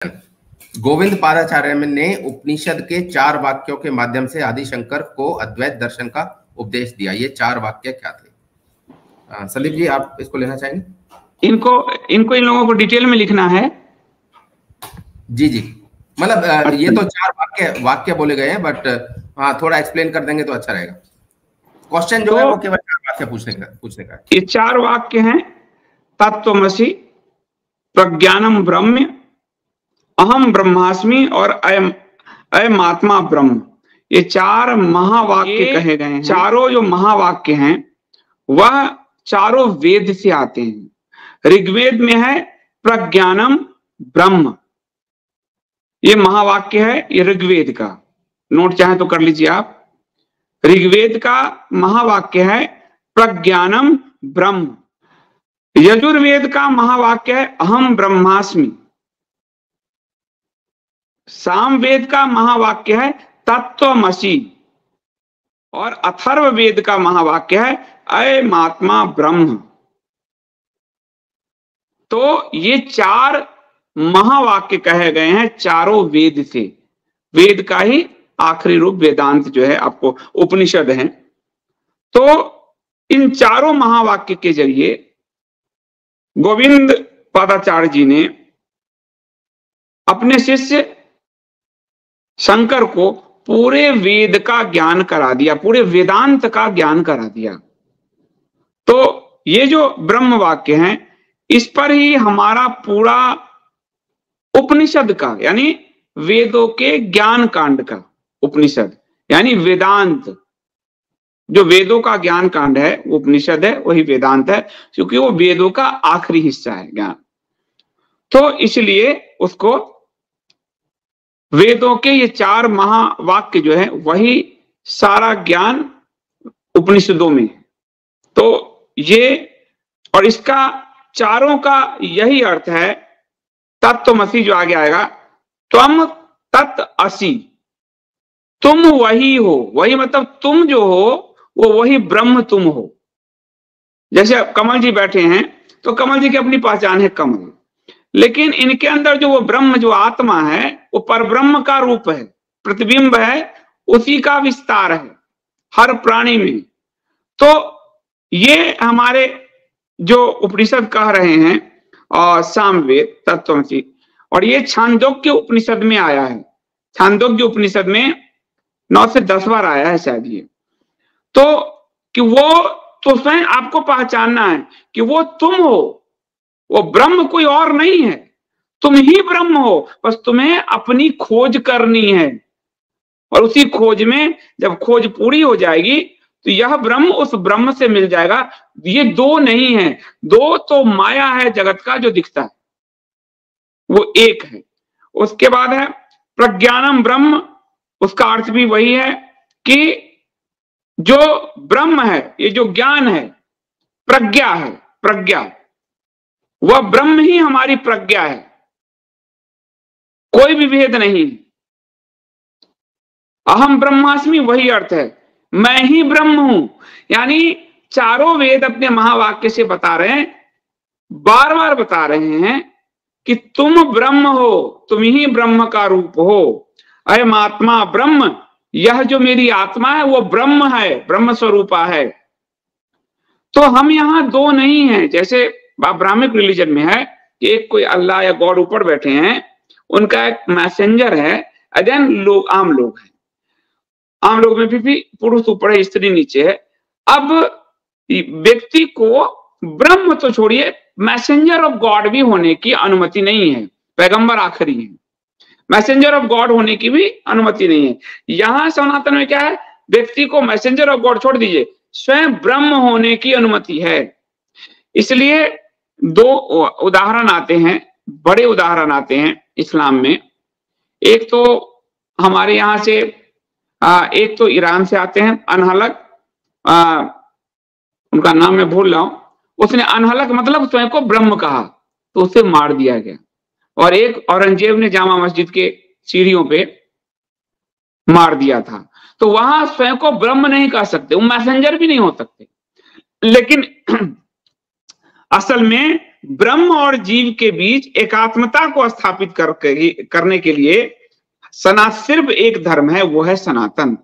गोविंद पादाचार्य ने उपनिषद के 4 वाक्यों के माध्यम से आदि शंकर को अद्वैत दर्शन का उपदेश दिया। ये 4 वाक्य क्या थे? सलीम जी, आप इसको लेना चाहेंगे? इनको इन लोगों को डिटेल में लिखना है। जी जी, मतलब ये तो 4 वाक्य बोले गए हैं, बट हाँ थोड़ा एक्सप्लेन कर देंगे तो अच्छा रहेगा। क्वेश्चन जो है वो केवल 4 वाक्य पूछने का। ये 4 वाक्य हैं, तत्त्वमसि, प्रज्ञानम ब्रह्म, अहम ब्रह्मास्मि और अयम आत्मा ब्रह्म। ये 4 महावाक्य कहे गए हैं। चारों जो महावाक्य हैं वह चारों वेद से आते हैं। ऋग्वेद में है प्रज्ञानम ब्रह्म, ये महावाक्य है, ये ऋग्वेद का। नोट चाहे तो कर लीजिए आप। ऋग्वेद का महावाक्य है प्रज्ञानम ब्रह्म। यजुर्वेद का महावाक्य है अहम ब्रह्मास्मि। सामवेद का महावाक्य है तत्त्वमसि और अथर्ववेद का महावाक्य है अयमात्मा ब्रह्म। तो ये 4 महावाक्य कहे गए हैं चारों वेद से। वेद का ही आखिरी रूप वेदांत जो है आपको उपनिषद है। तो इन चारों महावाक्य के जरिए गोविंद पादाचार्य जी ने अपने शिष्य शंकर को पूरे वेद का ज्ञान करा दिया, पूरे वेदांत का ज्ञान करा दिया। तो ये जो ब्रह्म वाक्य हैं, इस पर ही हमारा पूरा उपनिषद का यानी वेदों के ज्ञान कांड का उपनिषद यानी वेदांत, जो वेदों का ज्ञान कांड है वो उपनिषद है, वही वेदांत है, क्योंकि वो वेदों का आखिरी हिस्सा है ज्ञान। तो इसलिए उसको वेदों के ये 4 महावाक्य जो है वही सारा ज्ञान उपनिषदों में है। तो ये और इसका चारों का यही अर्थ है। तत्त्वमसि जो आगे आएगा, त्वम तत् असि, तुम वही हो। वही मतलब तुम जो हो वो वही ब्रह्म तुम हो। जैसे कमल जी बैठे हैं तो कमल जी की अपनी पहचान है कमल, लेकिन इनके अंदर जो वो ब्रह्म जो आत्मा है वो परब्रह्म का रूप है, प्रतिबिंब है, उसी का विस्तार है हर प्राणी में। तो ये हमारे जो उपनिषद कह रहे हैं और सामवेद तत्त्वमसि, और ये छांदोग्य उपनिषद में आया है। छांदोग्य उपनिषद में 9 से 10 बार आया है शायद ये। तो कि वो तो स्वयं आपको पहचानना है कि वो तुम हो, वो ब्रह्म कोई और नहीं है, तुम ही ब्रह्म हो। बस तुम्हें अपनी खोज करनी है और उसी खोज में जब खोज पूरी हो जाएगी तो यह ब्रह्म उस ब्रह्म से मिल जाएगा। ये 2 नहीं है, 2 तो माया है जगत का जो दिखता है, वो एक है। उसके बाद है प्रज्ञानम ब्रह्म, उसका अर्थ भी वही है कि जो ब्रह्म है, ये जो ज्ञान है, प्रज्ञा है, प्रज्ञा, वह ब्रह्म ही हमारी प्रज्ञा है, कोई भी भेद नहीं। अहम ब्रह्मास्मि वही अर्थ है, मैं ही ब्रह्म हूं। यानी चारों वेद अपने महावाक्य से बता रहे हैं, बार बार बता रहे हैं कि तुम ब्रह्म हो, तुम ही ब्रह्म का रूप हो। अयम आत्मा ब्रह्म, यह जो मेरी आत्मा है वो ब्रह्म है, ब्रह्म स्वरूपा है। तो हम यहां 2 नहीं हैं, जैसे ब्राह्मणिक रिलीजन में है कि एक कोई अल्लाह या गॉड ऊपर बैठे हैं, उनका एक मैसेंजर है, अदेन लोग आम लोग हैं। आम लोग में भी पुरुष ऊपर है, स्त्री नीचे है। अब व्यक्ति को ब्रह्म तो छोड़िए, मैसेंजर ऑफ गॉड भी होने की अनुमति नहीं है। पैगंबर आखिरी है, मैसेंजर ऑफ गॉड होने की भी अनुमति नहीं है। यहां सनातन में क्या है, व्यक्ति को मैसेंजर ऑफ गॉड छोड़ दीजिए, स्वयं ब्रह्म होने की अनुमति है। इसलिए 2 उदाहरण आते हैं, बड़े उदाहरण आते हैं इस्लाम में। एक तो हमारे यहां से एक तो ईरान से आते हैं अनहलक, उनका नाम मैं भूल रहा हूं। उसने अनहलक मतलब स्वयं को ब्रह्म कहा तो उसे मार दिया गया। और एक औरंगजेब ने जामा मस्जिद के सीढ़ियों पे मार दिया था। तो वहां स्वयं को ब्रह्म नहीं कह सकते, वो मैसेंजर भी नहीं हो सकते। लेकिन असल में ब्रह्म और जीव के बीच एकात्मता को स्थापित करने के लिए सिर्फ एक धर्म है, वो है सनातन।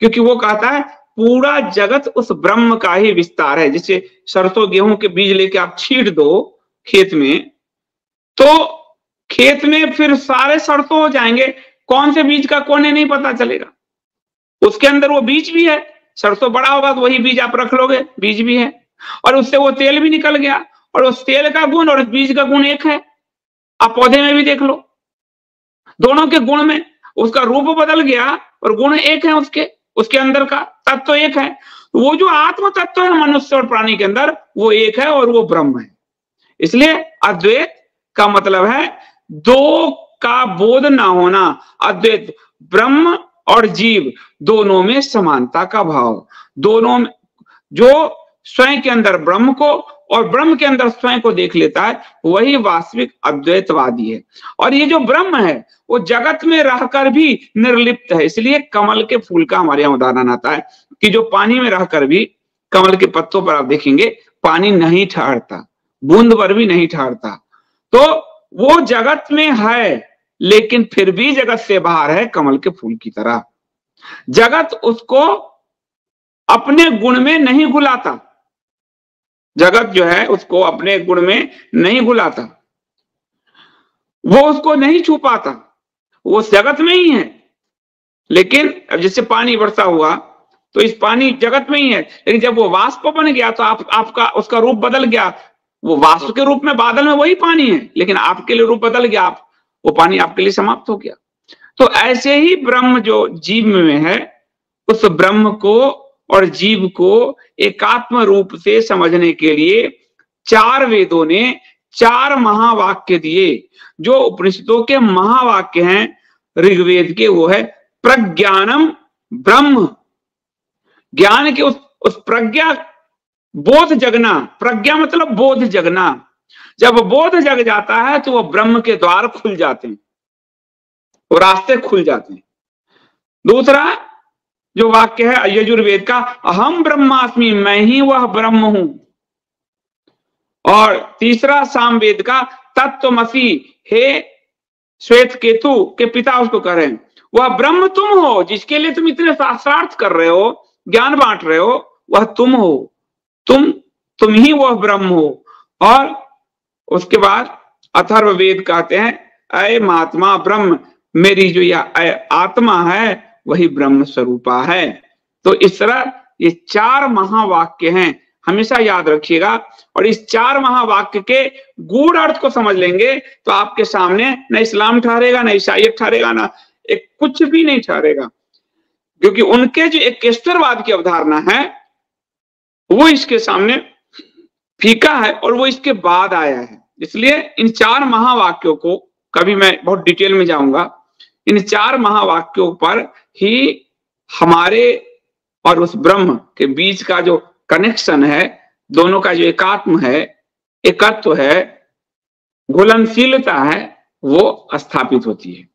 क्योंकि वो कहता है पूरा जगत उस ब्रह्म का ही विस्तार है। जैसे सरसों गेहूं के बीज लेके आप छींट दो खेत में, तो खेत में फिर सारे सरसों हो जाएंगे, कौन से बीज का कौन है नहीं पता चलेगा। उसके अंदर वो बीज भी है, सरसों बड़ा होगा तो वही बीज आप रख लोगे, बीज भी है, और उससे वो तेल भी निकल गया, और उस तेल का गुण और उस बीज का गुण एक है। आप पौधे में भी देख लो, दोनों के गुण में उसका रूप बदल गया और गुण एक है, उसके अंदर का तत्व एक है। वो जो आत्म तत्व है मनुष्य और प्राणी के अंदर, वो एक है और वो ब्रह्म है। इसलिए अद्वैत का मतलब है दो का बोध ना होना। अद्वैत ब्रह्म और जीव दोनों में समानता का भाव, दोनों में जो स्वयं के अंदर ब्रह्म को और ब्रह्म के अंदर स्वयं को देख लेता है, वही वास्तविक अद्वैतवादी है। और ये जो ब्रह्म है वो जगत में रहकर भी निर्लिप्त है। इसलिए कमल के फूल का हमारे यहाँ उदाहरण आता है कि जो पानी में रहकर भी, कमल के पत्तों पर आप देखेंगे पानी नहीं ठहरता, बूंद भर भी नहीं ठहरता। तो वो जगत में है लेकिन फिर भी जगत से बाहर है, कमल के फूल की तरह। जगत उसको अपने गुण में नहीं घुलाता, जगत जो है उसको अपने गुण में नहीं घुलाता, वो उसको नहीं छू पाता, वो जगत में ही है। लेकिन अब जैसे पानी वर्षा हुआ तो इस पानी जगत में ही है, लेकिन जब वो वाष्प बन गया तो आपका उसका रूप बदल गया। वो वाष्प के रूप में बादल में वही पानी है, लेकिन आपके लिए रूप बदल गया, वो पानी आपके लिए समाप्त हो गया। तो ऐसे ही ब्रह्म जो जीव में है, उस ब्रह्म को और जीव को एकात्म रूप से समझने के लिए चार वेदों ने 4 महावाक्य दिए। जो उपनिषदों के महावाक्य हैं ऋग्वेद के, वो है प्रज्ञानम ब्रह्म। ज्ञान के उस प्रज्ञा, बोध जगना, प्रज्ञा मतलब बोध जगना। जब बोध जग जाता है तो वो ब्रह्म के द्वार खुल जाते हैं, वो रास्ते खुल जाते हैं। दूसरा जो वाक्य है यजुर्वेद का, अहम ब्रह्मास्मि, मैं ही वह ब्रह्म हूं। और तीसरा सामवेद का, तत्त्वमसि, हे श्वेत केतु के पिता उसको कह रहे हैं, वह ब्रह्म तुम हो, जिसके लिए तुम इतने शास्त्रार्थ कर रहे हो, ज्ञान बांट रहे हो, वह तुम हो, तुम ही वह ब्रह्म हो। और उसके बाद अथर्ववेद कहते हैं, अय महात्मा ब्रह्म, मेरी जो यह आत्मा है वही ब्रह्म स्वरूपा है। तो इस तरह ये 4 महावाक्य हैं, हमेशा याद रखिएगा। और इस 4 महावाक्य के गूढ़ अर्थ को समझ लेंगे तो आपके सामने न इस्लाम ठहरेगा, न ईसाईयत ठहरेगा, ना एक कुछ भी नहीं ठहरेगा। क्योंकि उनके जो एकेश्वरवाद की अवधारणा है वो इसके सामने फीका है और वो इसके बाद आया है। इसलिए इन 4 महावाक्यों को, कभी मैं बहुत डिटेल में जाऊंगा, इन 4 महावाक्यों पर ही हमारे और उस ब्रह्म के बीच का जो कनेक्शन है, दोनों का जो एकात्म है, एकत्व है, घुलनशीलता है, वो स्थापित होती है।